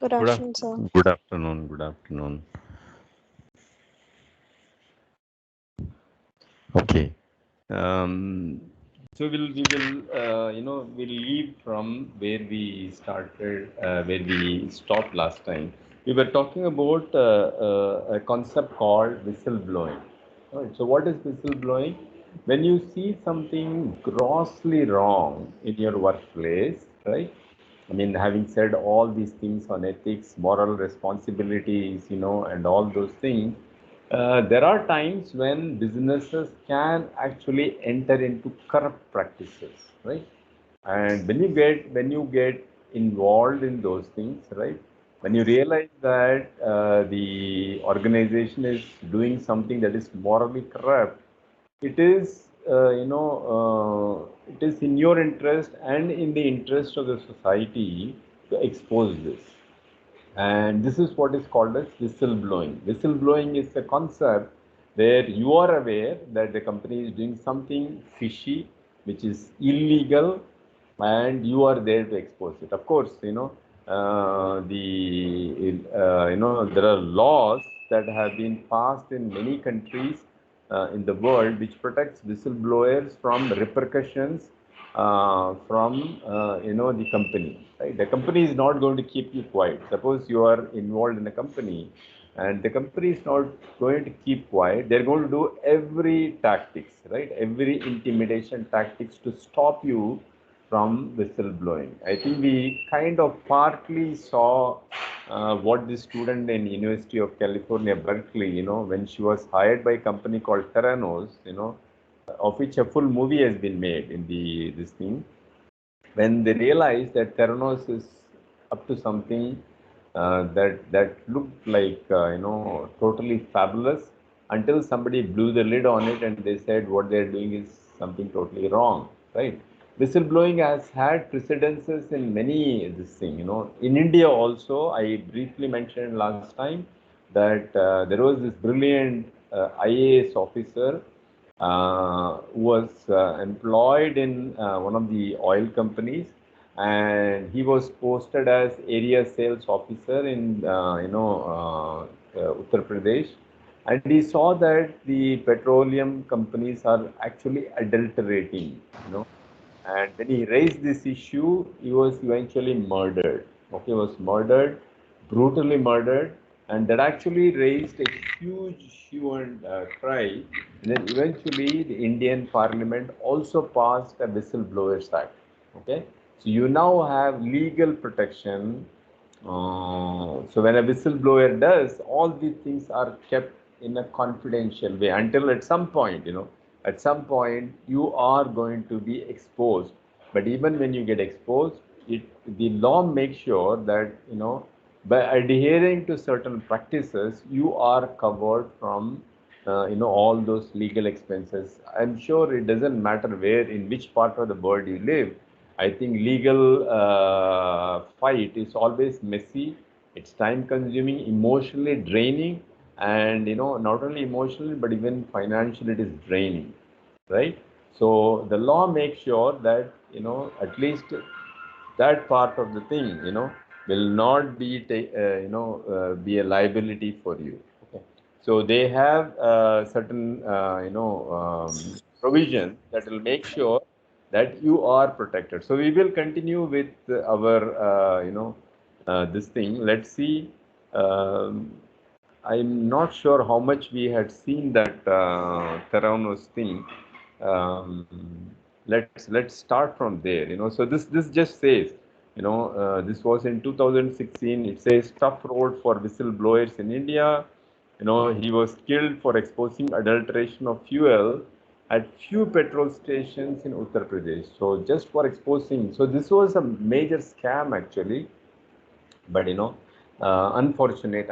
Good Good, afternoon, sir. good afternoon. Good afternoon. Okay. Um, so we'll leave from where we started, where we stopped last time. We were talking about a concept called whistleblowing. Right. So, what is whistleblowing? When you see something grossly wrong in your workplace, right? I mean, having said all these things on ethics, moral responsibilities, and all those things, there are times when businesses can actually enter into corrupt practices, right? And when you get involved in those things, right? When you realize that the organization is doing something that is morally corrupt, it is it is in your interest and in the interest of the society to expose this. And this is what is called as whistleblowing. Whistleblowing is a concept where you are aware that the company is doing something fishy, which is illegal, and you are there to expose it. Of course, there are laws that have been passed in many countries in the world which protects whistleblowers from repercussions from the company. Right? The company is not going to keep you quiet. Suppose you are involved in a company, and the company is not going to keep quiet. They're going to do every tactics, right? Every intimidation tactics to stop you from whistleblowing. I think we kind of partly saw what this student in University of California, Berkeley, when she was hired by a company called Theranos, of which a full movie has been made in the this thing. When they realized that Theranos is up to something that looked like totally fabulous, until somebody blew the lid on it and they said what they're doing is something totally wrong, right? Whistleblowing has had precedences in many this thing. In India also, I briefly mentioned last time that there was this brilliant IAS officer who was employed in one of the oil companies, and he was posted as area sales officer in Uttar Pradesh, and he saw that the petroleum companies are actually adulterating, and when he raised this issue, he was eventually murdered. Okay, he was murdered, brutally murdered, and that actually raised a huge hue and cry. And then eventually, the Indian Parliament also passed a Whistleblowers Act. Okay, so you now have legal protection. So when a whistleblower does, all these things are kept in a confidential way until at some point, at some point you are going to be exposed. But even when you get exposed, the law makes sure that by adhering to certain practices, you are covered from all those legal expenses. I'm sure it doesn't matter where, in which part of the world you live. I think legal fight is always messy. It's time consuming, emotionally draining, and not only emotionally but even financially it is draining, right? So the law makes sure that at least that part of the thing will not be a liability for you. Okay. So they have certain provisions that will make sure that you are protected. So we will continue with our this thing. Let's see. um, I'm not sure how much we had seen that Theranos thing. Let's start from there. So this just says, this was in 2016. It says tough road for whistleblowers in India. He was killed for exposing adulteration of fuel at few petrol stations in Uttar Pradesh. So just for exposing. So this was a major scam actually, but unfortunate,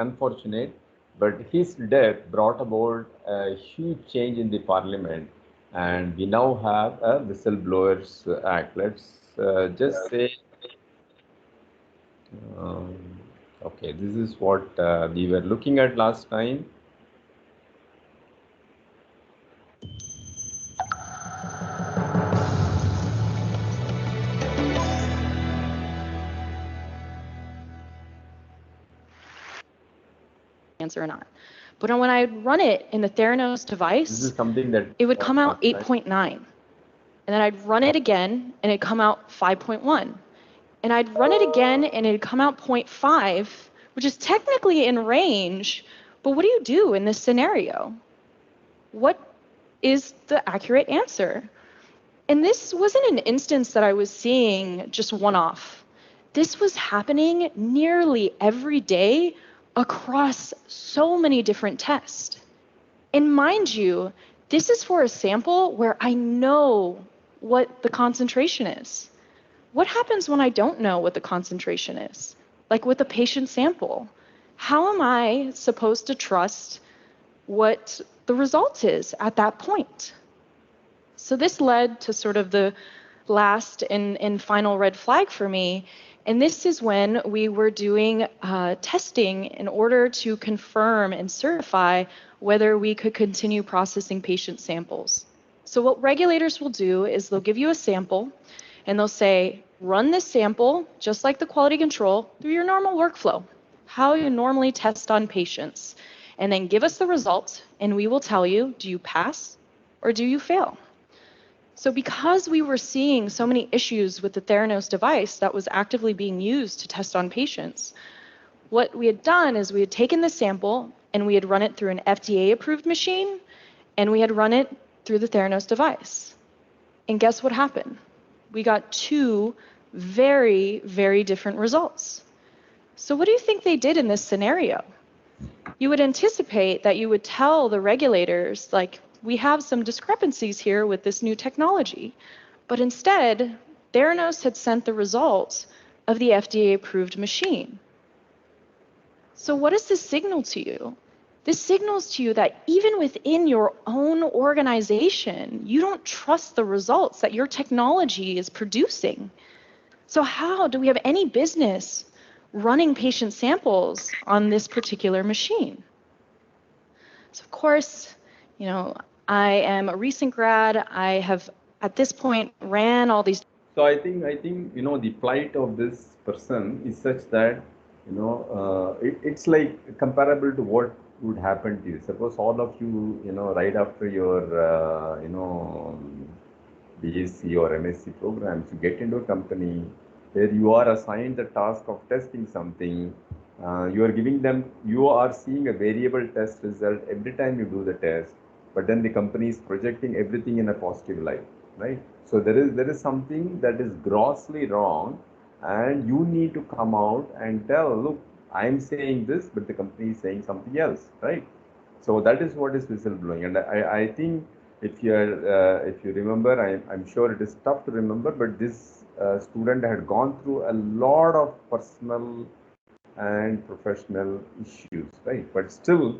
but his death brought about a huge change in the parliament, and we now have a whistleblowers act. Let's just say, um, okay, this is what we were looking at last time. answer or not. But when I'd run it in the Theranos device, This is something that it would come out 8.9. And then I'd run it again, and it'd come out 5.1. And I'd run it again, and it'd come out 0.5, which is technically in range. But what do you do in this scenario? What is the accurate answer? And this wasn't an instance that I was seeing just one-off. This was happening nearly every day across so many different tests. And mind you, this is for a sample where I know what the concentration is. What happens when I don't know what the concentration is? Like with a patient sample, how am I supposed to trust what the result is at that point? So this led to sort of the last and final red flag for me. And this is when we were doing testing in order to confirm and certify whether we could continue processing patient samples. So what regulators will do is they'll give you a sample, and they'll say, run this sample, just like the quality control, through your normal workflow, how you normally test on patients. And then give us the results, and we will tell you, do you pass or do you fail? So because we were seeing so many issues with the Theranos device that was actively being used to test on patients, what we had done is we had taken the sample and we had run it through an FDA-approved machine, and we had run it through the Theranos device. And guess what happened? We got two very, very different results. So what do you think they did in this scenario? You would anticipate that you would tell the regulators, like, we have some discrepancies here with this new technology. But instead, Theranos had sent the results of the FDA-approved machine. So what does this signal to you? This signals to you that even within your own organization, you don't trust the results that your technology is producing. So how do we have any business running patient samples on this particular machine? So of course, I am a recent grad. I have, at this point, ran all these. So I think the plight of this person is such that it's like comparable to what would happen to you. Suppose all of you right after your BSc or MSc programs, you get into a company where you are assigned the task of testing something. You are seeing a variable test result every time you do the test, but then the company is projecting everything in a positive light, right? So there is something that is grossly wrong, and you need to come out and tell, look, I'm saying this, but the company is saying something else, right? So that is what is whistleblowing, and I think if you remember, I'm sure it is tough to remember, but this student had gone through a lot of personal and professional issues, right? But still,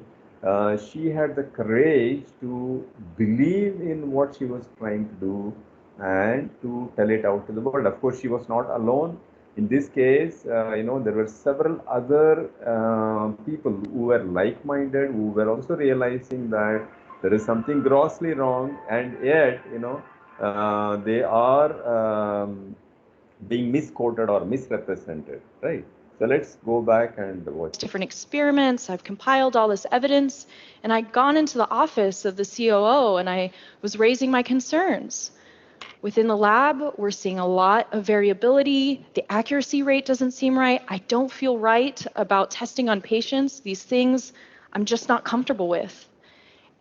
she had the courage to believe in what she was trying to do and to tell it out to the world. Of course, she was not alone. In this case, there were several other people who were like-minded, who were also realizing that there is something grossly wrong, and yet, they are being misquoted or misrepresented, right? So let's go back and watch different experiments. I've compiled all this evidence, and I'd gone into the office of the COO, and I was raising my concerns. Within the lab, we're seeing a lot of variability. The accuracy rate doesn't seem right. I don't feel right about testing on patients. These things I'm just not comfortable with.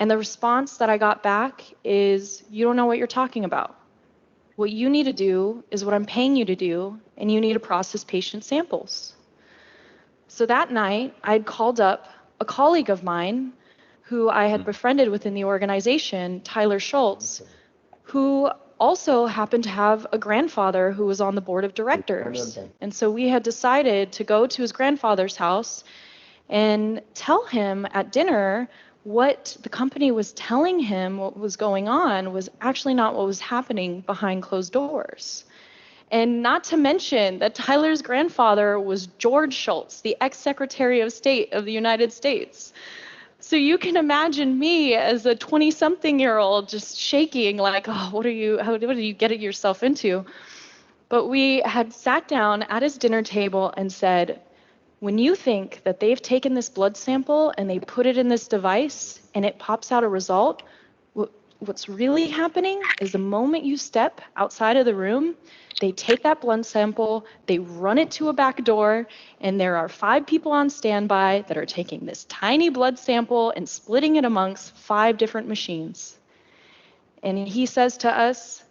And the response that I got back is, you don't know what you're talking about. What you need to do is what I'm paying you to do, and you need to process patient samples. So that night, I'd called up a colleague of mine who I had befriended within the organization, Tyler Schultz, who also happened to have a grandfather who was on the board of directors. And so we had decided to go to his grandfather's house and tell him at dinner what the company was telling him what was going on was actually not what was happening behind closed doors. And not to mention that Tyler's grandfather was George Schultz, the ex-Secretary of State of the United States. So you can imagine me as a 20-something-year-old just shaking like, oh, what are you getting yourself into? But we had sat down at his dinner table and said, When you think that they've taken this blood sample and they put it in this device and it pops out a result, what's really happening is the moment you step outside of the room, they take that blood sample, they run it to a back door, and there are 5 people on standby that are taking this tiny blood sample and splitting it amongst 5 different machines. And he says to us,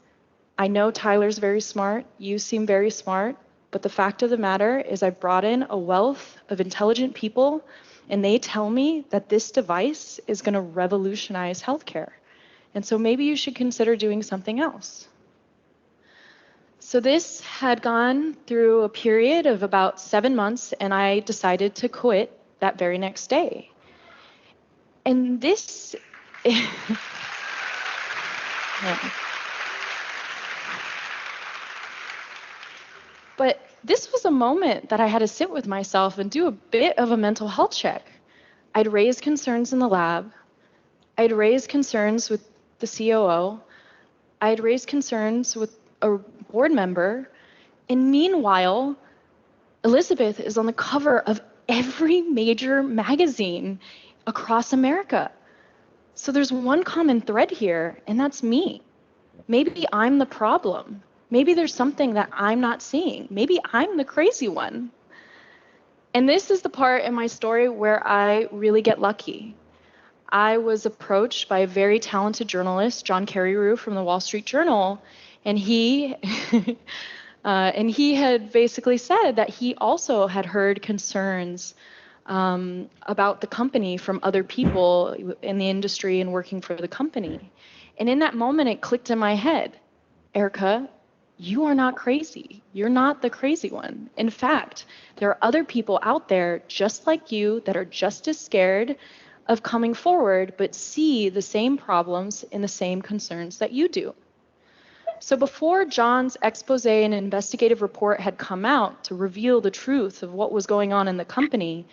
I know Tyler's very smart, you seem very smart, but the fact of the matter is I brought in a wealth of intelligent people, and they tell me that this device is going to revolutionize healthcare. And so maybe you should consider doing something else. So this had gone through a period of about 7 months, and I decided to quit that very next day. And this... yeah. But this was a moment that I had to sit with myself and do a bit of a mental health check. I'd raised concerns in the lab. I'd raised concerns with the COO. I'd raised concerns with a board member. And meanwhile, Elizabeth is on the cover of every major magazine across America. So there's one common thread here, and that's me. Maybe I'm the problem. Maybe there's something that I'm not seeing. Maybe I'm the crazy one. And this is the part in my story where I really get lucky. I was approached by a very talented journalist, John Carreyrou from the Wall Street Journal, and he had basically said that he also had heard concerns about the company from other people in the industry and working for the company. And in that moment, it clicked in my head, Erica, you are not crazy. You're not the crazy one. In fact, there are other people out there just like you that are just as scared of coming forward, but see the same problems and the same concerns that you do. So before John's expose and investigative report had come out to reveal the truth of what was going on in the company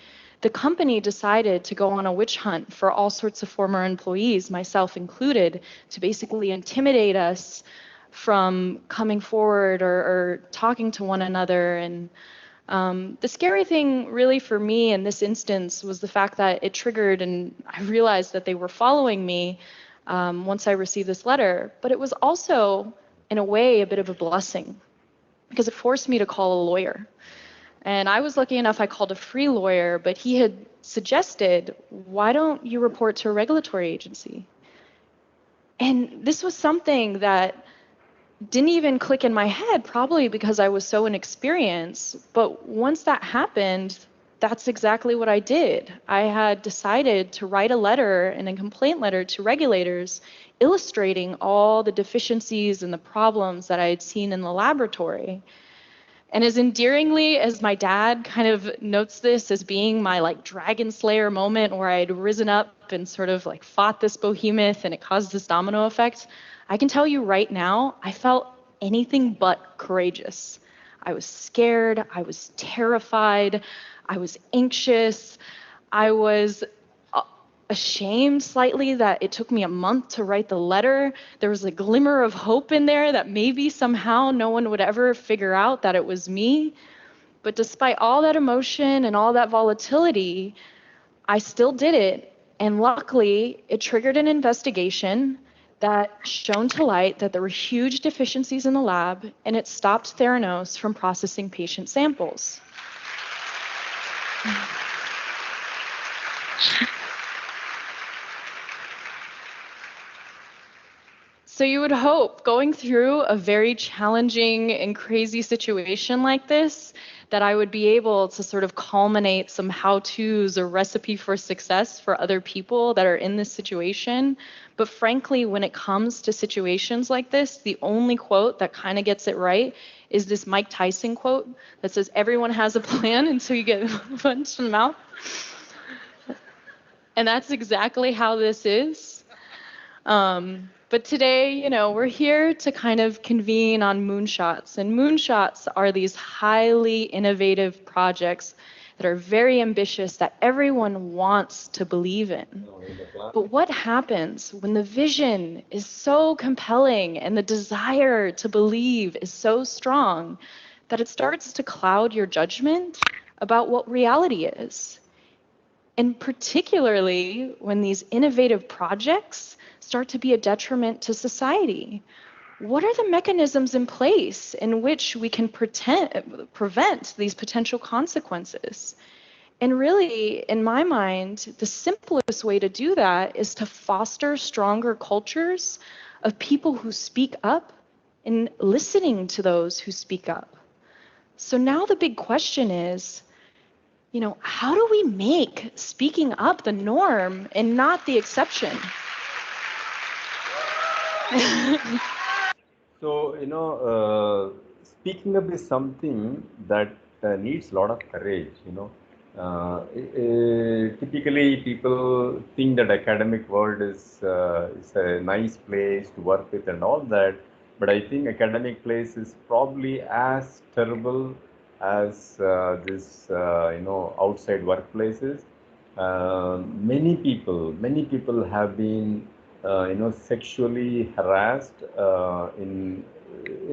decided to go on a witch hunt for all sorts of former employees, myself included, to basically intimidate us from coming forward or talking to one another. And the scary thing really for me in this instance was the fact that it triggered, and I realized that they were following me once I received this letter. But it was also, in a way, a bit of a blessing because it forced me to call a lawyer. And I was lucky enough I called a free lawyer, but he had suggested, why don't you report to a regulatory agency? And this was something that didn't even click in my head, probably because I was so inexperienced. But once that happened, that's exactly what I did. I had decided to write a letter and a complaint letter to regulators illustrating all the deficiencies and the problems that I had seen in the laboratory. And as endearingly as my dad kind of notes this as being my like dragon slayer moment where I had risen up and sort of like fought this behemoth and it caused this domino effect, I can tell you right now, I felt anything but courageous. I was scared, I was terrified, I was anxious, I was ashamed slightly that it took me a month to write the letter. There was a glimmer of hope in there that maybe somehow no one would ever figure out that it was me. But despite all that emotion and all that volatility, I still did it. And luckily, it triggered an investigation that shone to light that there were huge deficiencies in the lab, and it stopped Theranos from processing patient samples. So you would hope, going through a very challenging and crazy situation like this, that I would be able to sort of culminate some how-tos or recipe for success for other people that are in this situation. But frankly, when it comes to situations like this, the only quote that kind of gets it right is this Mike Tyson quote that says, everyone has a plan until you get punched in the mouth. And that's exactly how this is. But today, you know, we're here to kind of convene on Moonshots. And Moonshots are these highly innovative projects that are very ambitious that everyone wants to believe in. But what happens when the vision is so compelling and the desire to believe is so strong that it starts to cloud your judgment about what reality is. And particularly when these innovative projects start to be a detriment to society. What are the mechanisms in place in which we can prevent these potential consequences? And really, in my mind, the simplest way to do that is to foster stronger cultures of people who speak up and listening to those who speak up. So now the big question is, how do we make speaking up the norm and not the exception? So, speaking up is something that needs a lot of courage, typically, people think that academic world is a nice place to work with and all that, but I think academic place is probably as terrible as outside workplaces. Many people have been sexually harassed in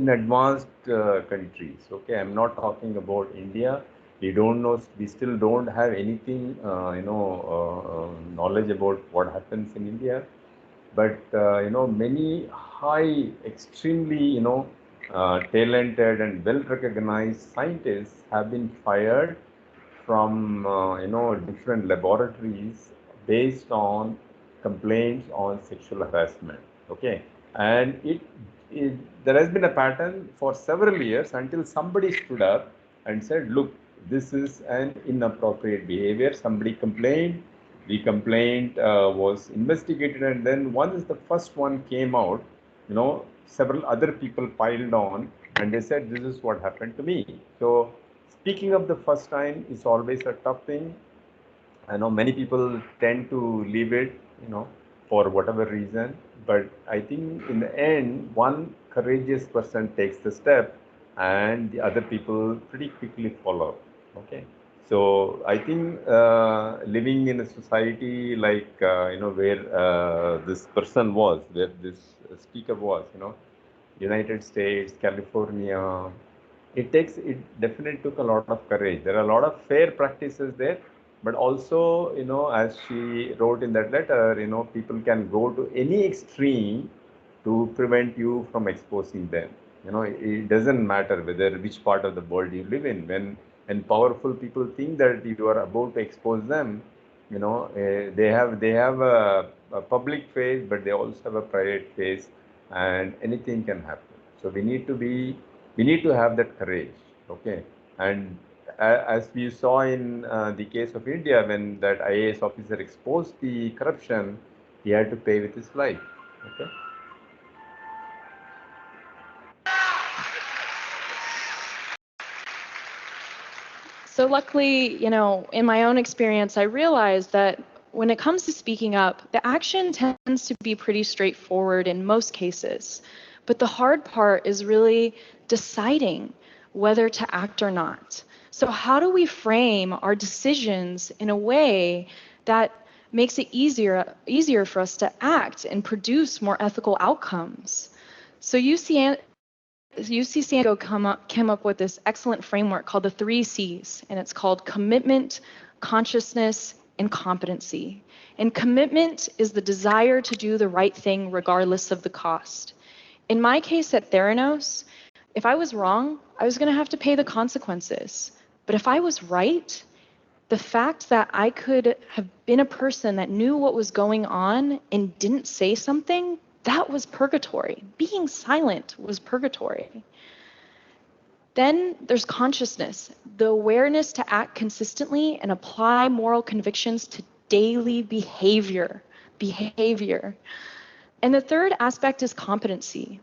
advanced countries. Okay, I'm not talking about India. We don't know. We still don't have anything, knowledge about what happens in India. But many high, extremely, talented and well-recognized scientists have been fired from different laboratories based on complaints on sexual harassment. Okay, and it there has been a pattern for several years until somebody stood up and said, look, this is an inappropriate behavior. Somebody complained, the complaint was investigated, and then once the first one came out, several other people piled on and they said, this is what happened to me. So speaking up the first time is always a tough thing. I know many people tend to leave it, for whatever reason. But I think in the end, one courageous person takes the step, and the other people pretty quickly follow. Okay. So I think living in a society like where this person was, where this speaker was, United States, California, it definitely took a lot of courage. There are a lot of fair practices there, but also, as she wrote in that letter, people can go to any extreme to prevent you from exposing them. It doesn't matter whether which part of the world you live in. When powerful people think that you are about to expose them, they have a public face, but they also have a private face, and anything can happen. So we need to have that courage. Okay, and as we saw in the case of India, when that IAS officer exposed the corruption, he had to pay with his life. Okay. So luckily, in my own experience, I realized that when it comes to speaking up, the action tends to be pretty straightforward in most cases. But the hard part is really deciding whether to act or not. So how do we frame our decisions in a way that makes it easier for us to act and produce more ethical outcomes? So UC San Diego came up with this excellent framework called the 3 C's, and it's called commitment, consciousness, and competency. And commitment is the desire to do the right thing regardless of the cost. In my case at Theranos, if I was wrong, I was going to have to pay the consequences. But if I was right, the fact that I could have been a person that knew what was going on and didn't say something, that was purgatory. Being silent was purgatory. Then there's consciousness, the awareness to act consistently and apply moral convictions to daily behavior. And the third aspect is competency.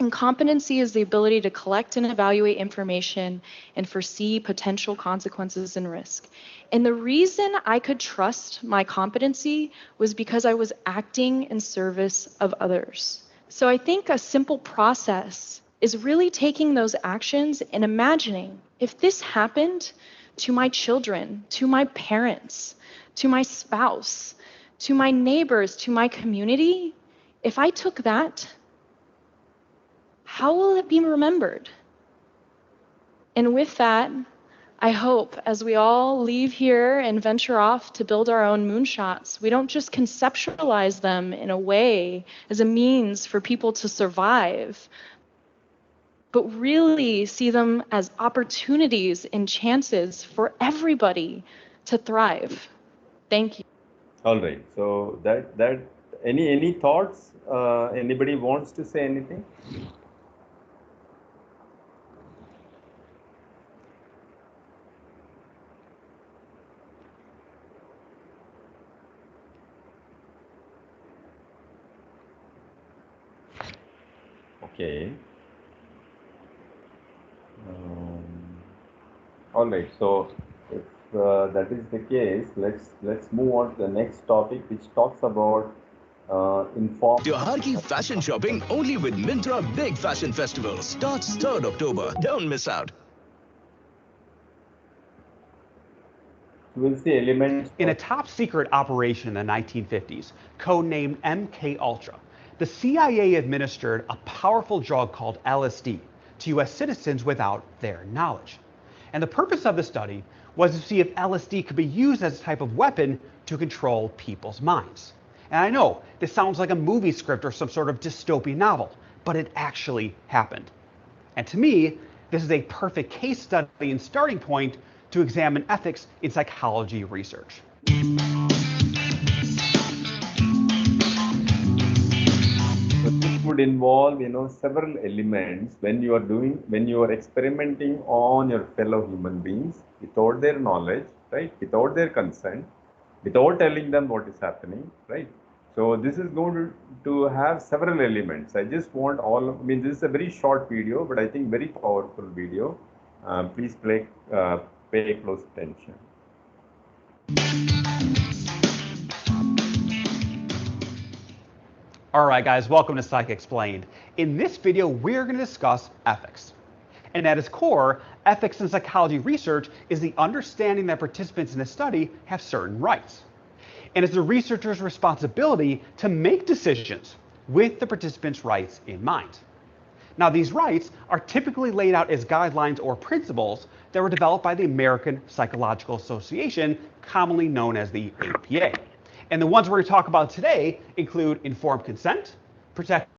And competency is the ability to collect and evaluate information and foresee potential consequences and risk. And the reason I could trust my competency was because I was acting in service of others. So I think a simple process is really taking those actions and imagining if this happened to my children, to my parents, to my spouse, to my neighbors, to my community, if I took that, how will it be remembered? And with that, I hope as we all leave here and venture off to build our own moonshots, we don't just conceptualize them in a way as a means for people to survive, but really see them as opportunities and chances for everybody to thrive. Thank you. All right. So that any thoughts? Anybody wants to say anything? Okay. All right. So if that is the case, let's move on to the next topic, which talks about informed. त्योहार की fashion shopping only with Myntra Big Fashion Festival starts 3rd October. Don't miss out. We'll see elements. In a top secret operation in the 1950s, codenamed MK Ultra, the CIA administered a powerful drug called LSD to US citizens without their knowledge. And the purpose of the study was to see if LSD could be used as a type of weapon to control people's minds. And I know this sounds like a movie script or some sort of dystopian novel, but it actually happened. And to me, this is a perfect case study and starting point to examine ethics in psychology research. So this would involve, several elements when you are experimenting on your fellow human beings without their knowledge, right? Without their consent, without telling them what is happening, right? So this is going to have several elements. I just want this is a very short video, but I think very powerful video. Please pay close attention. All right, guys, welcome to Psych Explained. In this video, we're going to discuss ethics. And at its core, ethics in psychology research is the understanding that participants in a study have certain rights. And it's the researcher's responsibility to make decisions with the participants' rights in mind. Now, these rights are typically laid out as guidelines or principles that were developed by the American Psychological Association, commonly known as the APA. And the ones we're going to talk about today include informed consent, protect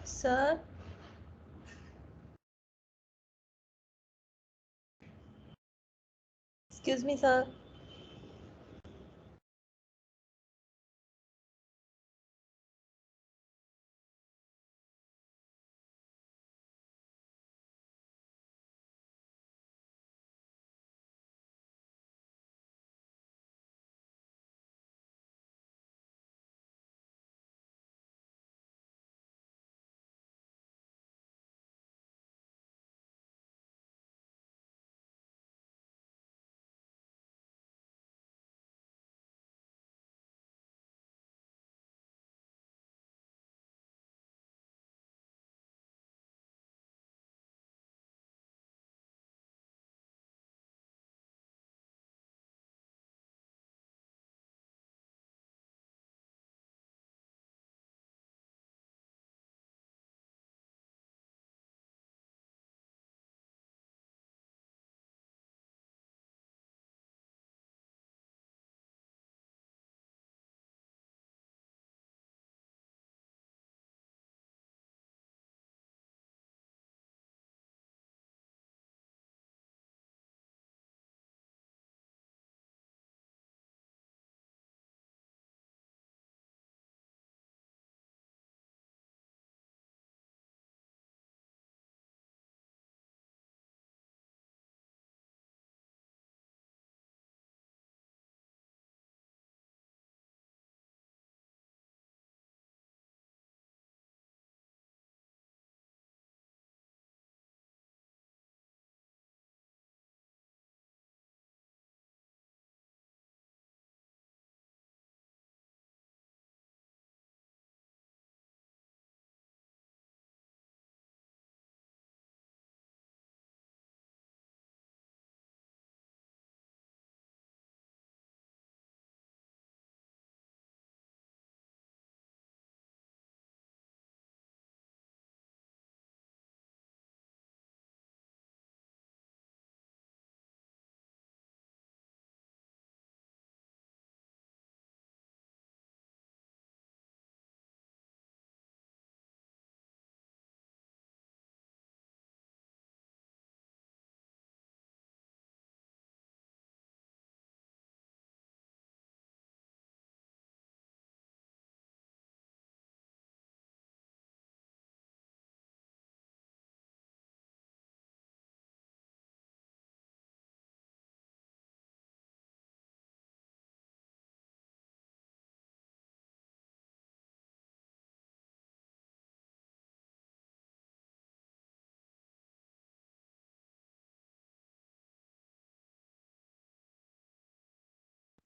Sir? Excuse me, sir.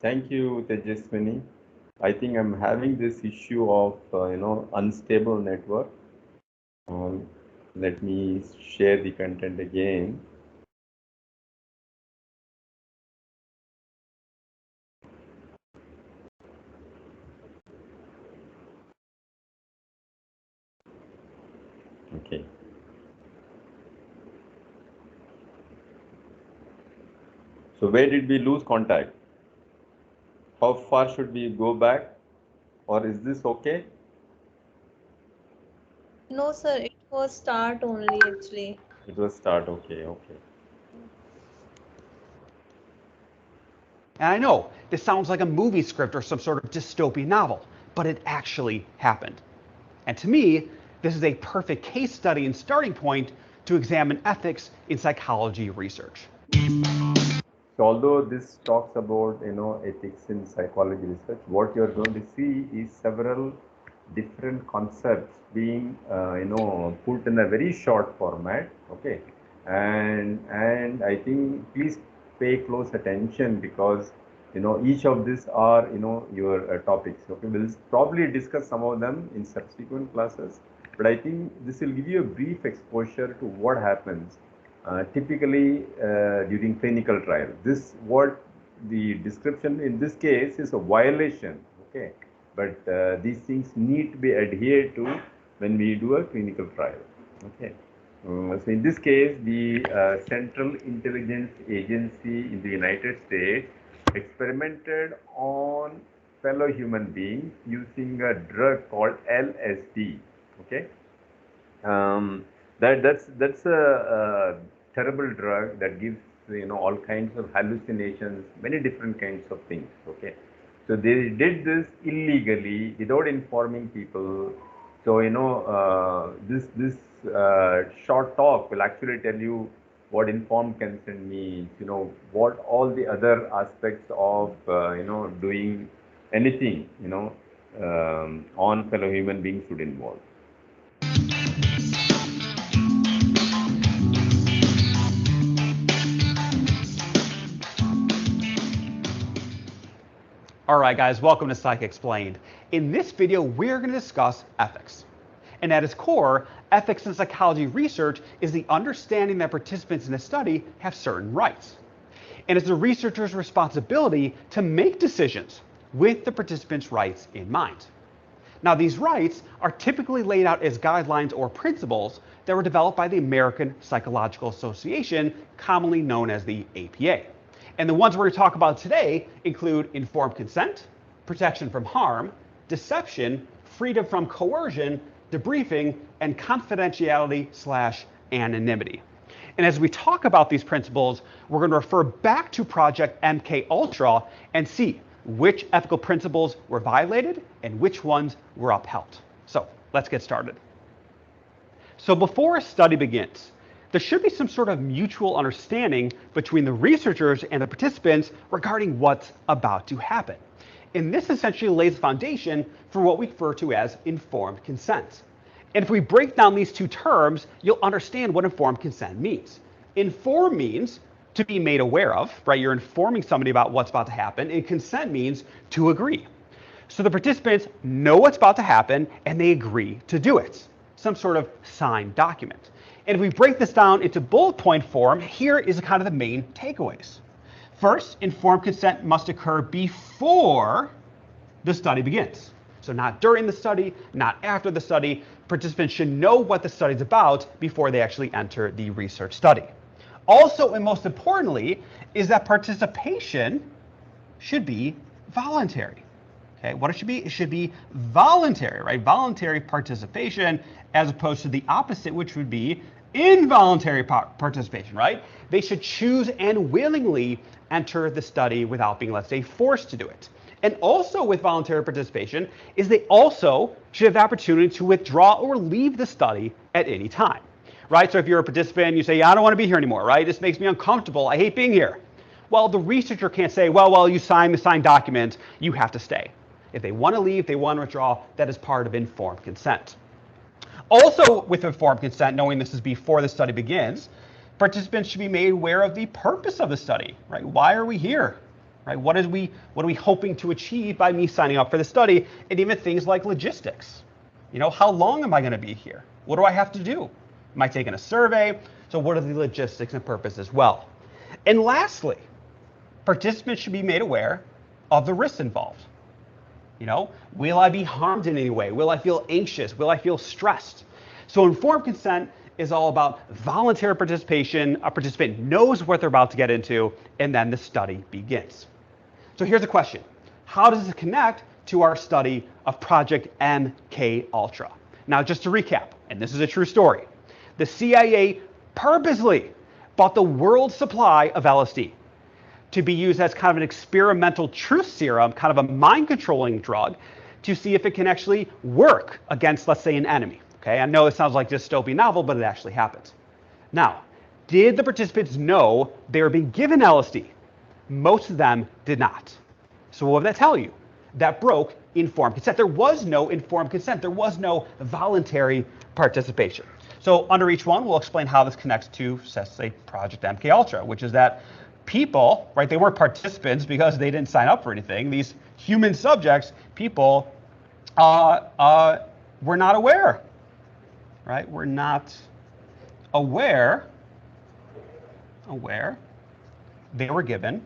Thank you, Tejaswini. I think I'm having this issue of unstable network. Um, Let me share the content again. Okay. So where did we lose contact? How far should we go back? Or is this okay? No, sir, it was start only actually. It was start. Okay. Okay. And I know this sounds like a movie script or some sort of dystopian novel, but it actually happened. And to me, this is a perfect case study and starting point to examine ethics in psychology research. So although this talks about ethics in psychology research, what you're going to see is several different concepts being put in a very short format. Okay, and I think please pay close attention because each of these are your topics. Okay, we'll probably discuss some of them in subsequent classes, but I think this will give you a brief exposure to what happens typically during clinical trial. This what the description in this case is a violation. Okay, but these things need to be adhered to when we do a clinical trial. Okay. So in this case, the Central Intelligence Agency in the United States experimented on fellow human beings using a drug called LSD. Okay, that's a terrible drug that gives all kinds of hallucinations, many different kinds of things. Okay, so they did this illegally without informing people. So this short talk will actually tell you what informed consent means. What all the other aspects of doing anything on fellow human beings should involve. All right, guys, welcome to Psych Explained. In this video, we're going to discuss ethics. And at its core, ethics in psychology research is the understanding that participants in a study have certain rights. And it's the researcher's responsibility to make decisions with the participants' rights in mind. Now, these rights are typically laid out as guidelines or principles that were developed by the American Psychological Association, commonly known as the APA. And the ones we're going to talk about today include informed consent, protection from harm, deception, freedom from coercion, debriefing, and confidentiality/anonymity. And as we talk about these principles, we're going to refer back to Project MK Ultra and see which ethical principles were violated and which ones were upheld. So let's get started. So before a study begins, there should be some sort of mutual understanding between the researchers and the participants regarding what's about to happen. And this essentially lays the foundation for what we refer to as informed consent. And if we break down these two terms, you'll understand what informed consent means. Inform means to be made aware of, right? You're informing somebody about what's about to happen, and consent means to agree. So the participants know what's about to happen and they agree to do it. Some sort of signed document. And if we break this down into bullet point form, here is kind of the main takeaways. First, informed consent must occur before the study begins. So not during the study, not after the study. Participants should know what the study is about before they actually enter the research study. Also, and most importantly, is that participation should be voluntary. Okay, what it should be? It should be voluntary, right? Voluntary participation as opposed to the opposite, which would be involuntary participation, right? They should choose and willingly enter the study without being, let's say, forced to do it. And also with voluntary participation is they also should have the opportunity to withdraw or leave the study at any time, right? So if you're a participant, you say, yeah, I don't want to be here anymore, right? This makes me uncomfortable. I hate being here. Well, the researcher can't say, well, you signed the signed document, you have to stay. If they want to leave, they want to withdraw, that is part of informed consent. Also, with informed consent, knowing this is before the study begins, participants should be made aware of the purpose of the study, right? Why are we here? right? What are we hoping to achieve by me signing up for the study? And even things like logistics. How long am I going to be here? What do I have to do? Am I taking a survey? So what are the logistics and purpose as well? And lastly, participants should be made aware of the risks involved. Will I be harmed in any way? Will I feel anxious? Will I feel stressed? So informed consent is all about voluntary participation. A participant knows what they're about to get into, and then the study begins. So here's a question. How does it connect to our study of Project MK Ultra? Now, just to recap, and this is a true story, the CIA purposely bought the world's supply of LSD to be used as kind of an experimental truth serum, kind of a mind-controlling drug, to see if it can actually work against, let's say, an enemy. Okay, I know it sounds like a dystopian novel, but it actually happened. Now, did the participants know they were being given LSD? Most of them did not. So what would that tell you? That broke informed consent. There was no informed consent. There was no voluntary participation. So under each one, we'll explain how this connects to, say, Project MK Ultra, which is that people, right, they weren't participants because they didn't sign up for anything. These human subjects, people, were not aware, right? We're not aware they were given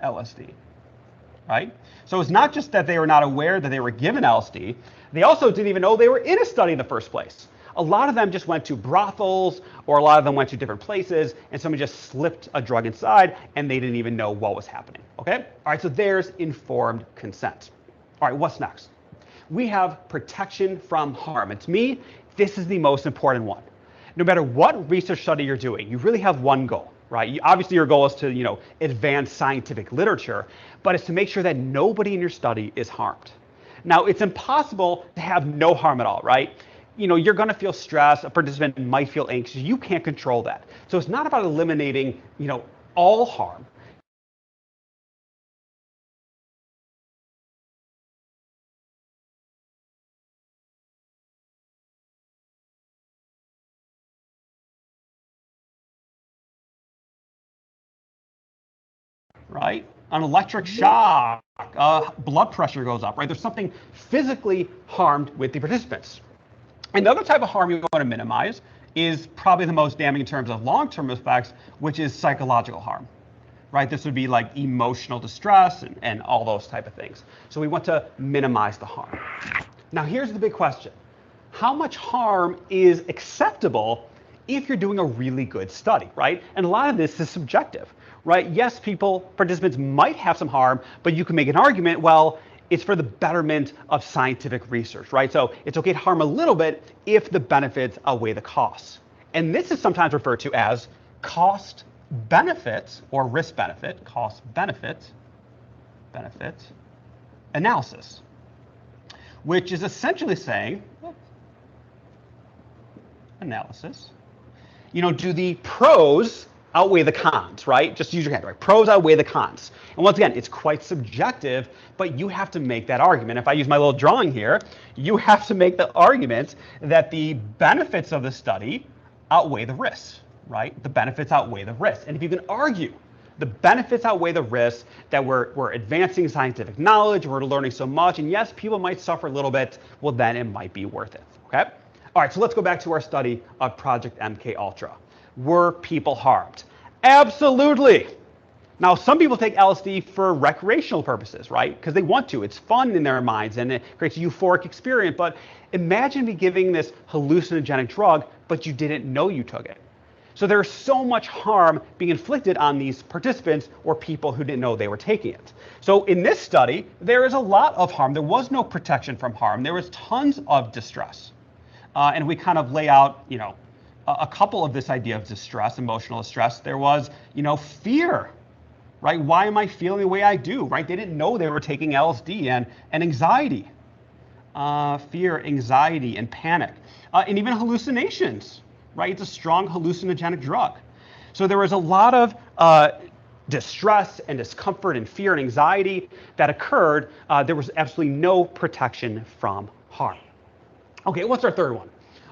LSD, right? So it's not just that they were not aware that they were given LSD, they also didn't even know they were in a study in the first place. A lot of them just went to brothels, or a lot of them went to different places, and somebody just slipped a drug inside, and they didn't even know what was happening, okay? All right, so there's informed consent. All right, what's next? We have protection from harm. And to me, this is the most important one. No matter what research study you're doing, you really have one goal, right? Obviously, your goal is to, advance scientific literature, but it's to make sure that nobody in your study is harmed. Now, it's impossible to have no harm at all, right? You're going to feel stressed. A participant might feel anxious. You can't control that. So it's not about eliminating, all harm. Right? An electric shock, blood pressure goes up, right? There's something physically harmed with the participants. Another type of harm you want to minimize is probably the most damning in terms of long-term effects, which is psychological harm, right? This would be like emotional distress and all those type of things. So we want to minimize the harm. Now here's the big question. How much harm is acceptable if you're doing a really good study, right? And a lot of this is subjective, right? Yes, participants might have some harm, but you can make an argument, well, it's for the betterment of scientific research, right? So it's okay to harm a little bit if the benefits outweigh the costs. And this is sometimes referred to as cost benefit or risk benefit, cost benefit analysis, which is essentially saying, analysis, do the pros outweigh the cons, right? Just use your hand, right? Pros outweigh the cons. And once again, it's quite subjective, but you have to make that argument. If I use my little drawing here, you have to make the argument that the benefits of the study outweigh the risks, right? The benefits outweigh the risks. And if you can argue the benefits outweigh the risks, that we're advancing scientific knowledge, we're learning so much, and yes, people might suffer a little bit, well, then it might be worth it, okay? All right, so let's go back to our study of Project MK Ultra. Were people harmed? Absolutely. Now, some people take LSD for recreational purposes, right? Because they want to. It's fun in their minds and it creates a euphoric experience. But imagine me giving this hallucinogenic drug, but you didn't know you took it. So there's so much harm being inflicted on these participants or people who didn't know they were taking it. So in this study, there is a lot of harm. There was no protection from harm. There was tons of distress. And we kind of lay out, a couple of this idea of distress, emotional distress. There was, fear, right? Why am I feeling the way I do, right? They didn't know they were taking LSD and anxiety, fear, anxiety, and panic, and even hallucinations, right? It's a strong hallucinogenic drug. So there was a lot of distress and discomfort and fear and anxiety that occurred. There was absolutely no protection from harm. Okay, what's our third one?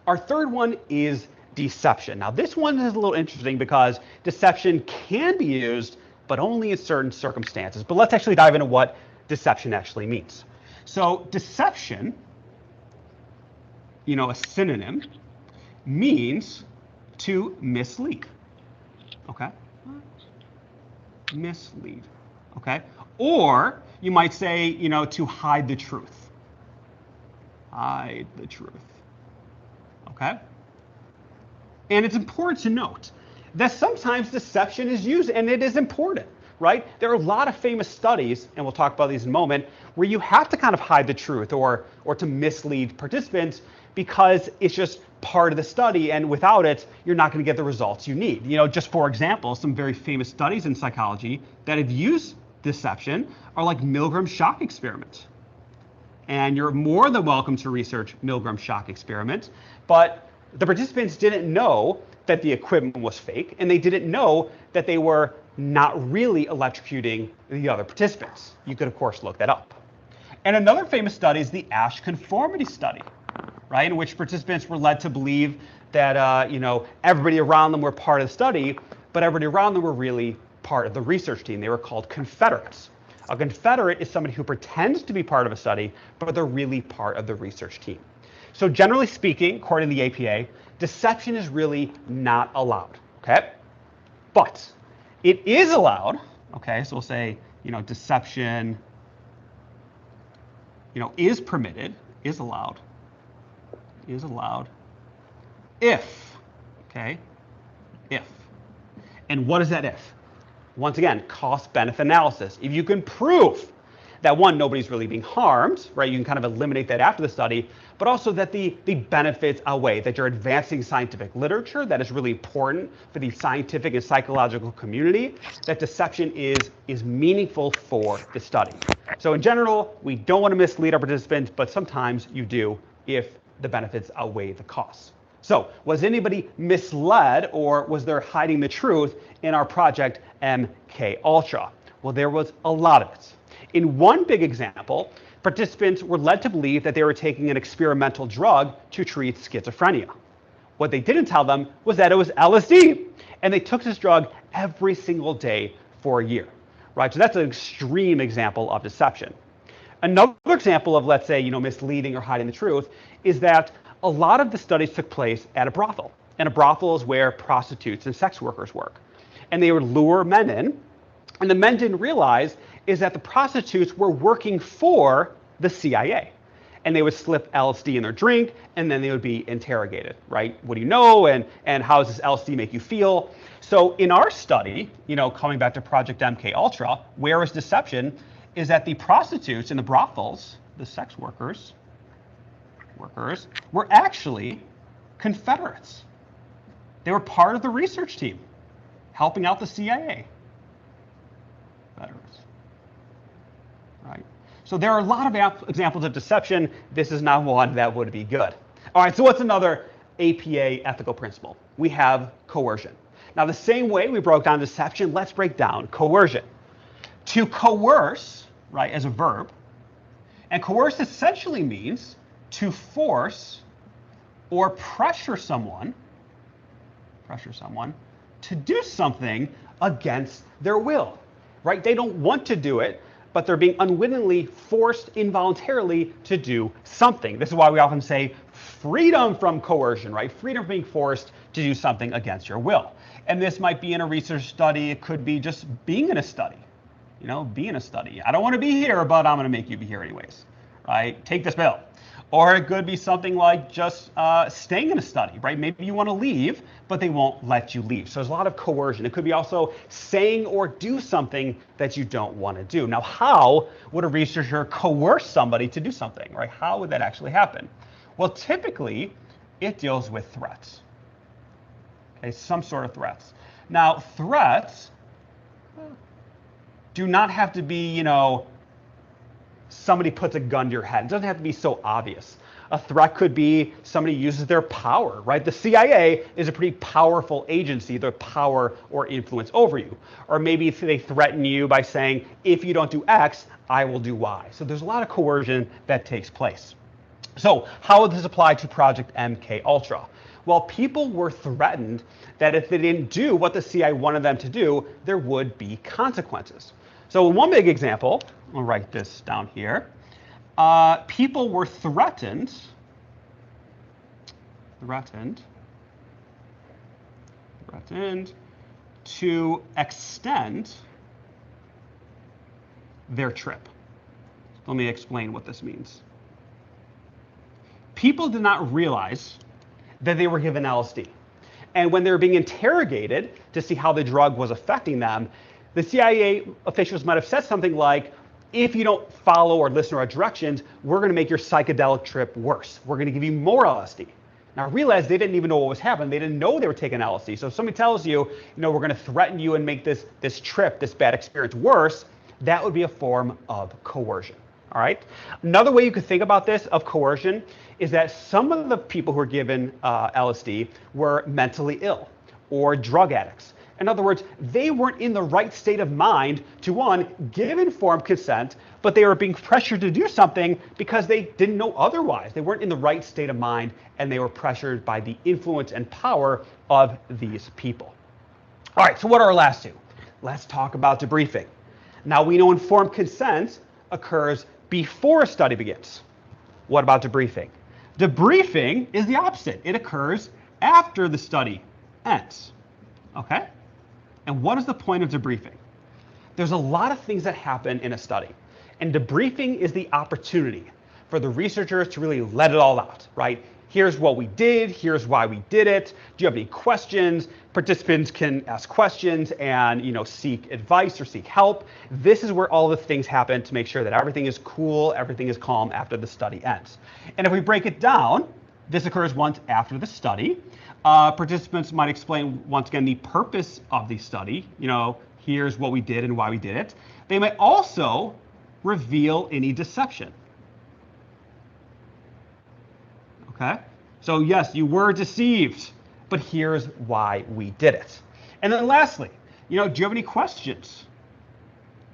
Our third one is deception. Now this one is a little interesting because deception can be used, but only in certain circumstances. But let's actually dive into what deception actually means. So deception, a synonym, means to mislead, okay? Mislead, okay? Or you might say, to hide the truth. Hide the truth, okay? And it's important to note that sometimes deception is used, and it is important, right? There are a lot of famous studies, and we'll talk about these in a moment, where you have to kind of hide the truth or to mislead participants because it's just part of the study, and without it, you're not going to get the results you need. Just for example, some very famous studies in psychology that have used deception are like Milgram shock experiment. And you're more than welcome to research Milgram shock experiment, but the participants didn't know that the equipment was fake, and they didn't know that they were not really electrocuting the other participants. You could, of course, look that up. And another famous study is the Asch Conformity Study, right, in which participants were led to believe that everybody around them were part of the study, but everybody around them were really part of the research team. They were called confederates. A confederate is somebody who pretends to be part of a study, but they're really part of the research team. So generally speaking, according to the APA, deception is really not allowed, okay? But it is allowed, okay? So we'll say, deception, is permitted, is allowed if, okay? If. And what is that if? Once again, cost-benefit analysis. If you can prove that, one, nobody's really being harmed, right? You can kind of eliminate that after the study, but also that the benefits outweigh, that you're advancing scientific literature that is really important for the scientific and psychological community, that deception is meaningful for the study. So in general, we don't want to mislead our participants, but sometimes you do if the benefits outweigh the costs. So was anybody misled, or was there hiding the truth in our project MK Ultra? Well, there was a lot of it. In one big example, participants were led to believe that they were taking an experimental drug to treat schizophrenia. What they didn't tell them was that it was LSD, and they took this drug every single day for a year, right? So that's an extreme example of deception. Another example of, let's say, misleading or hiding the truth is that a lot of the studies took place at a brothel. And a brothel is where prostitutes and sex workers work. And they would lure men in, and the men didn't realize is that the prostitutes were working for the CIA. And they would slip LSD in their drink, and then they would be interrogated, right? What do you know, and how does this LSD make you feel? So in our study, coming back to Project MK Ultra, where is deception, is that the prostitutes in the brothels, the sex workers were actually confederates. They were part of the research team, helping out the CIA. Confederates. Right? So there are a lot of examples of deception. This is not one that would be good. All right, so what's another APA ethical principle? We have coercion. Now, the same way we broke down deception, let's break down coercion. To coerce, right, as a verb, and coerce essentially means to force or pressure someone to do something against their will, right? They don't want to do it, but they're being unwittingly forced involuntarily to do something. This is why we often say freedom from coercion, right? Freedom from being forced to do something against your will. And this might be in a research study. It could be just being in a study, be in a study. I don't want to be here, but I'm going to make you be here anyways, right? Take this pill. Or it could be something like just staying in a study, right? Maybe you want to leave, but they won't let you leave. So there's a lot of coercion. It could be also saying or do something that you don't want to do. Now, how would a researcher coerce somebody to do something, right? How would that actually happen? Well, typically, it deals with threats. Okay, some sort of threats. Now, threats do not have to be, somebody puts a gun to your head. It doesn't have to be so obvious. A threat could be somebody uses their power, right? The CIA is a pretty powerful agency, their power or influence over you. Or maybe they threaten you by saying, if you don't do X, I will do Y. So there's a lot of coercion that takes place. So how would this apply to Project MK Ultra? Well, people were threatened that if they didn't do what the CI wanted them to do, there would be consequences. So one big example, I'll write this down here. People were threatened to extend their trip. Let me explain what this means. People did not realize that they were given LSD. And when they were being interrogated to see how the drug was affecting them, the CIA officials might have said something like, if you don't follow or listen to our directions, we're going to make your psychedelic trip worse. We're going to give you more LSD. Now, I realized they didn't even know what was happening. They didn't know they were taking LSD. So if somebody tells you, we're going to threaten you and make this trip, this bad experience worse, that would be a form of coercion. All right. Another way you could think about this of coercion is that some of the people who were given LSD were mentally ill or drug addicts. In other words, they weren't in the right state of mind to, one, give informed consent, but they were being pressured to do something because they didn't know otherwise. They weren't in the right state of mind, and they were pressured by the influence and power of these people. All right, so what are our last two? Let's talk about debriefing. Now, we know informed consent occurs before a study begins. What about debriefing? Debriefing is the opposite. It occurs after the study ends. Okay? And what is the point of debriefing? There's a lot of things that happen in a study, and debriefing is the opportunity for the researchers to really let it all out, right? Here's what we did, here's why we did it. Do you have any questions? Participants can ask questions and seek advice or seek help. This is where all the things happen to make sure that everything is cool, everything is calm after the study ends. And if we break it down, this occurs once after the study. Participants might explain, once again, the purpose of the study. Here's what we did and why we did it. They might also reveal any deception. Okay? So yes, you were deceived, but here's why we did it. And then lastly, do you have any questions?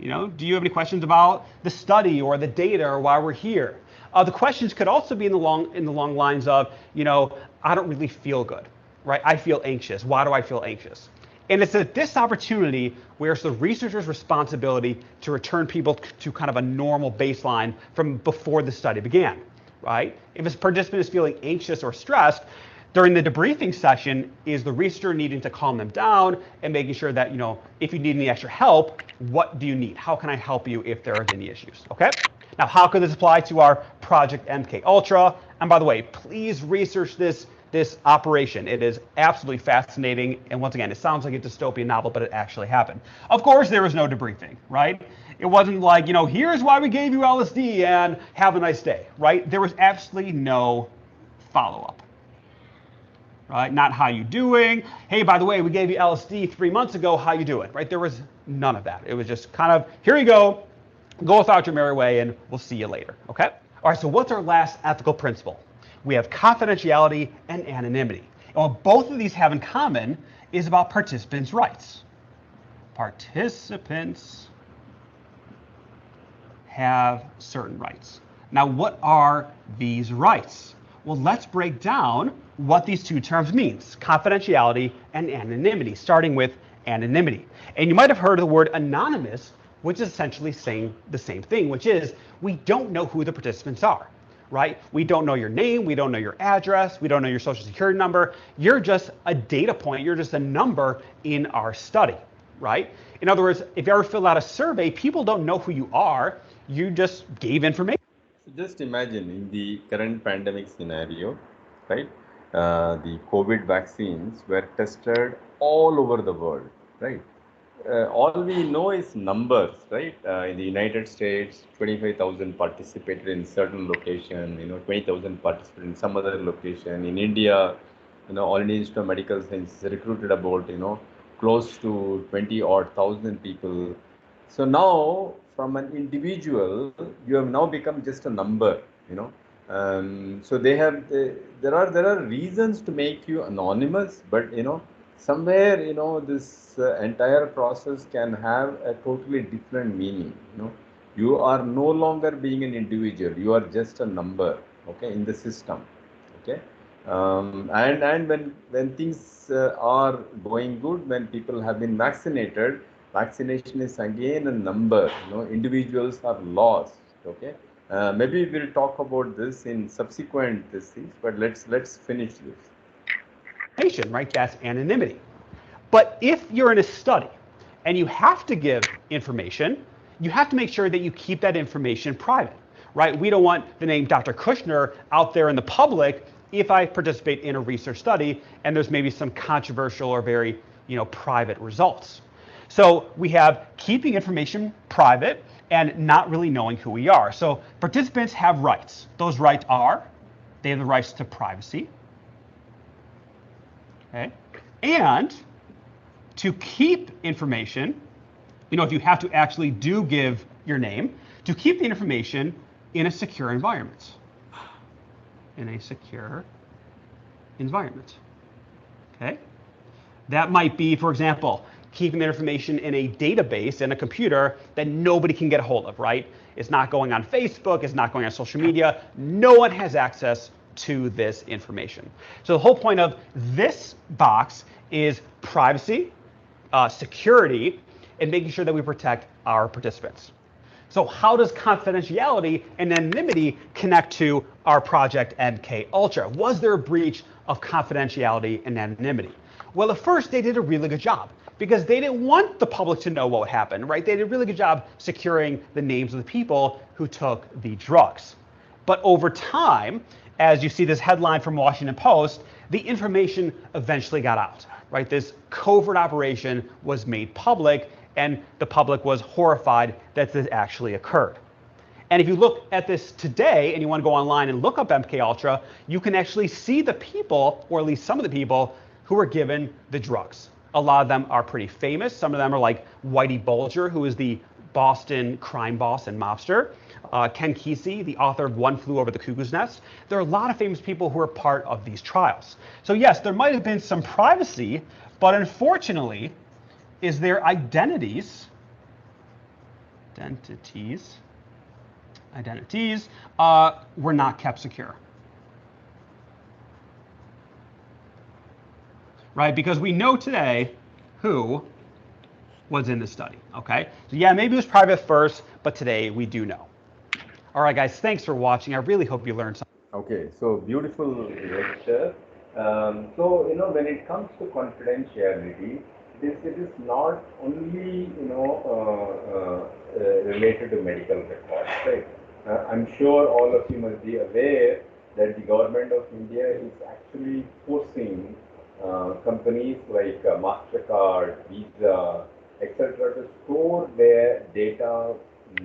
Do you have any questions about the study or the data or why we're here? The questions could also be in the long lines of, I don't really feel good, right? I feel anxious. Why do I feel anxious? And it's at this opportunity where it's the researcher's responsibility to return people to kind of a normal baseline from before the study began, right? If a participant is feeling anxious or stressed, during the debriefing session is the researcher needing to calm them down and making sure that, if you need any extra help, what do you need? How can I help you if there are any issues, okay? Now, how could this apply to our Project MK Ultra? And by the way, please research this operation. It is absolutely fascinating. And once again, it sounds like a dystopian novel, but it actually happened. Of course, there was no debriefing, right? It wasn't like, here's why we gave you LSD and have a nice day, right? There was absolutely no follow-up. Right? Not how you doing. Hey, by the way, we gave you LSD 3 months ago. How you doing? Right? There was none of that. It was just kind of, here you go without your merry way, and we'll see you later. Okay? All right, so what's our last ethical principle? We have confidentiality and anonymity. And what both of these have in common is about participants' rights. Participants have certain rights. Now, what are these rights? Well, let's break down what these two terms mean, confidentiality and anonymity, starting with anonymity. And you might have heard of the word anonymous, which is essentially saying the same thing, which is we don't know who the participants are, right? We don't know your name, we don't know your address, we don't know your social security number. You're just a data point, you're just a number in our study, right? In other words, if you ever fill out a survey, people don't know who you are, you just gave information. Just imagine in the current pandemic scenario, right? The COVID vaccines were tested all over the world, right? All we know is numbers, right? In the United States, 25,000 participated in certain location, 20,000 participated in some other location. In India, All India Institute of Medical Sciences recruited about, close to 20 odd thousand people. So now, from an individual, you have now become just a number. So there are reasons to make you anonymous, but somewhere this entire process can have a totally different meaning. You are no longer being an individual; you are just a number, okay, in the system, okay. And when things are going good, when people have been vaccinated, vaccination is again a number. Individuals are lost. Okay, maybe we'll talk about this in subsequent things, but let's finish this. Right? That's anonymity. But if you're in a study and you have to give information, you have to make sure that you keep that information private, right? We don't want the name Dr. Kushner out there in the public if I participate in a research study and there's maybe some controversial or very, private results. So we have keeping information private and not really knowing who we are. So participants have rights. Those rights are, they have the rights to privacy, okay, and to keep information, if you have to actually do give your name, to keep the information in a secure environment. In a secure environment. Okay? That might be, for example, keeping the information in a database in a computer that nobody can get a hold of, right? It's not going on Facebook, it's not going on social media. No one has access to this information. So the whole point of this box is privacy, security, and making sure that we protect our participants. So how does confidentiality and anonymity connect to our project MK Ultra? Was there a breach of confidentiality and anonymity? Well, at first they did a really good job because they didn't want the public to know what happened, right? They did a really good job securing the names of the people who took the drugs. But over time, as you see this headline from Washington Post, the information eventually got out, right? This covert operation was made public and the public was horrified that this actually occurred. And if you look at this today and you want to go online and look up MK Ultra, you can actually see the people, or at least some of the people, who were given the drugs. A lot of them are pretty famous. Some of them are like Whitey Bulger, who is the Boston crime boss and mobster. Ken Kesey, the author of One Flew Over the Cuckoo's Nest. There are a lot of famous people who are part of these trials. So yes, there might have been some privacy, but unfortunately, is their identities were not kept secure. Right? Because we know today who was in the study. Okay? So yeah, maybe it was private first, but today we do know. All right, guys, thanks for watching. I really hope you learned something. Okay, so beautiful lecture. When it comes to confidentiality, it is not only related to medical records, right? I'm sure all of you must be aware that the government of India is actually forcing companies like Mastercard, Visa, etc., to store their data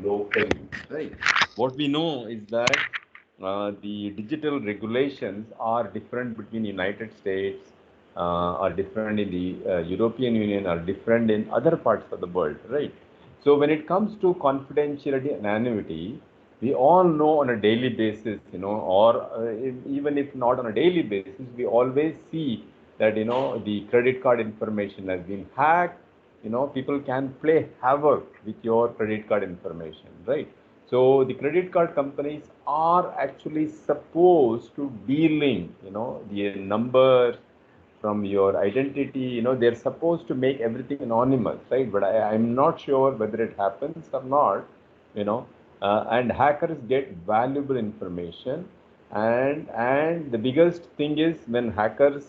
locally, right? What we know is that the digital regulations are different between United States, are different in the European Union, are different in other parts of the world, right? So when it comes to confidentiality and anonymity, we all know on a daily basis, or even if not on a daily basis, we always see that, the credit card information has been hacked. People can play havoc with your credit card information, right? So the credit card companies are actually supposed to de-link, the numbers from your identity. They're supposed to make everything anonymous, right? But I'm not sure whether it happens or not, and hackers get valuable information. And the biggest thing is when hackers,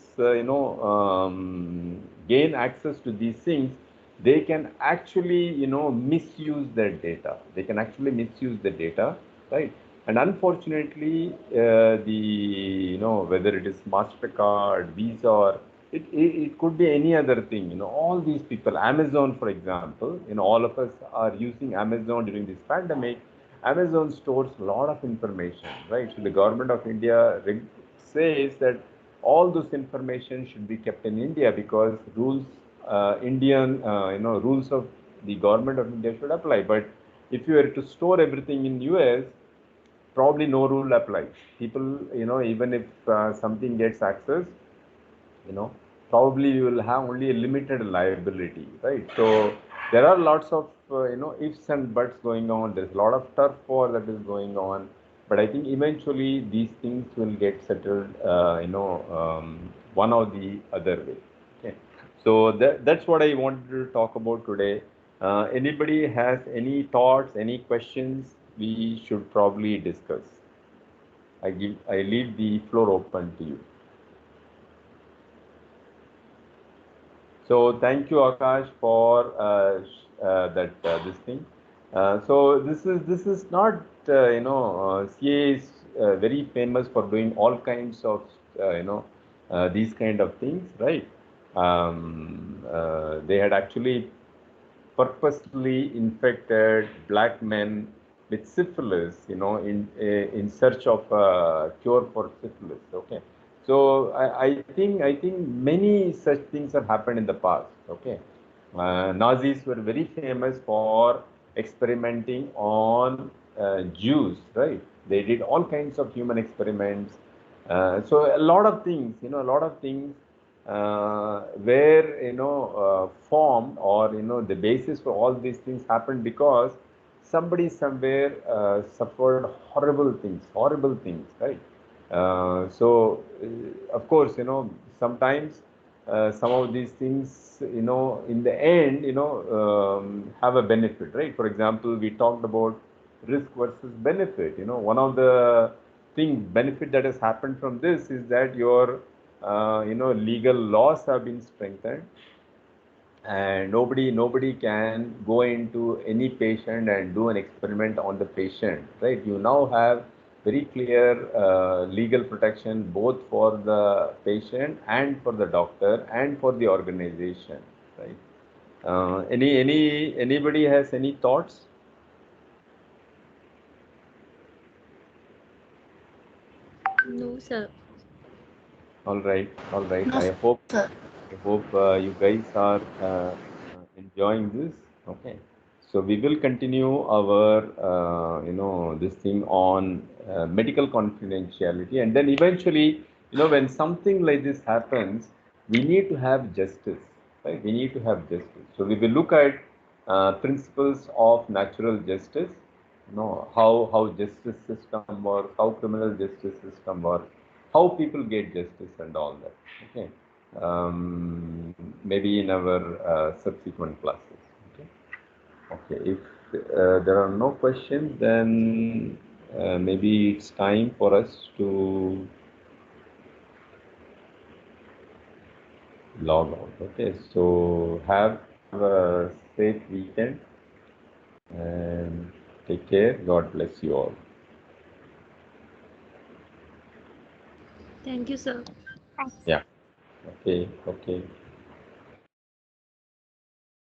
gain access to these things, they can actually, misuse their data. They can actually misuse the data, right? And unfortunately, whether it is Mastercard, Visa, or it could be any other thing. All these people, Amazon, for example, all of us are using Amazon during this pandemic. Amazon stores a lot of information, right? So the government of India says that all this information should be kept in India because rules of the government of India should apply. But if you were to store everything in US, probably no rule applies. People, even if something gets access, probably you will have only a limited liability, right? So there are lots of, ifs and buts going on. There's a lot of turf war that is going on. but I think eventually these things will get settled, one or the other way. Okay. So that's what I wanted to talk about today. Anybody has any thoughts, any questions? We should probably discuss. I leave the floor open to you. So thank you, Akash, for this thing. So this is not CA is very famous for doing all kinds of these kind of things, right? They had actually purposely infected black men with syphilis, in search of a cure for syphilis. Okay, so I think many such things have happened in the past. Okay, Nazis were very famous for experimenting on Jews, right? They did all kinds of human experiments. So a lot of things, where formed, or the basis for all these things happened because somebody somewhere suffered horrible things, right? Of course, sometimes some of these things, in the end, have a benefit, right? For example, we talked about risk versus benefit. One of the benefit that has happened from this is that your legal laws have been strengthened, and nobody can go into any patient and do an experiment on the patient, right? You now have very clear legal protection both for the patient and for the doctor and for the organization, right? Anybody has any thoughts? No, sir. All right. No, I hope sir. you guys are enjoying this. Okay. So we will continue our this thing on medical confidentiality, and then eventually, when something like this happens, we need to have justice, right? We need to have justice. So we will look at principles of natural justice, how justice system works, how criminal justice system works, how people get justice and all that. Okay, maybe in our subsequent classes. Okay, okay. If there are no questions, then maybe it's time for us to log out. Okay, so have a safe weekend and take care. God bless you all. Thank you, sir. Yeah. Okay. Okay.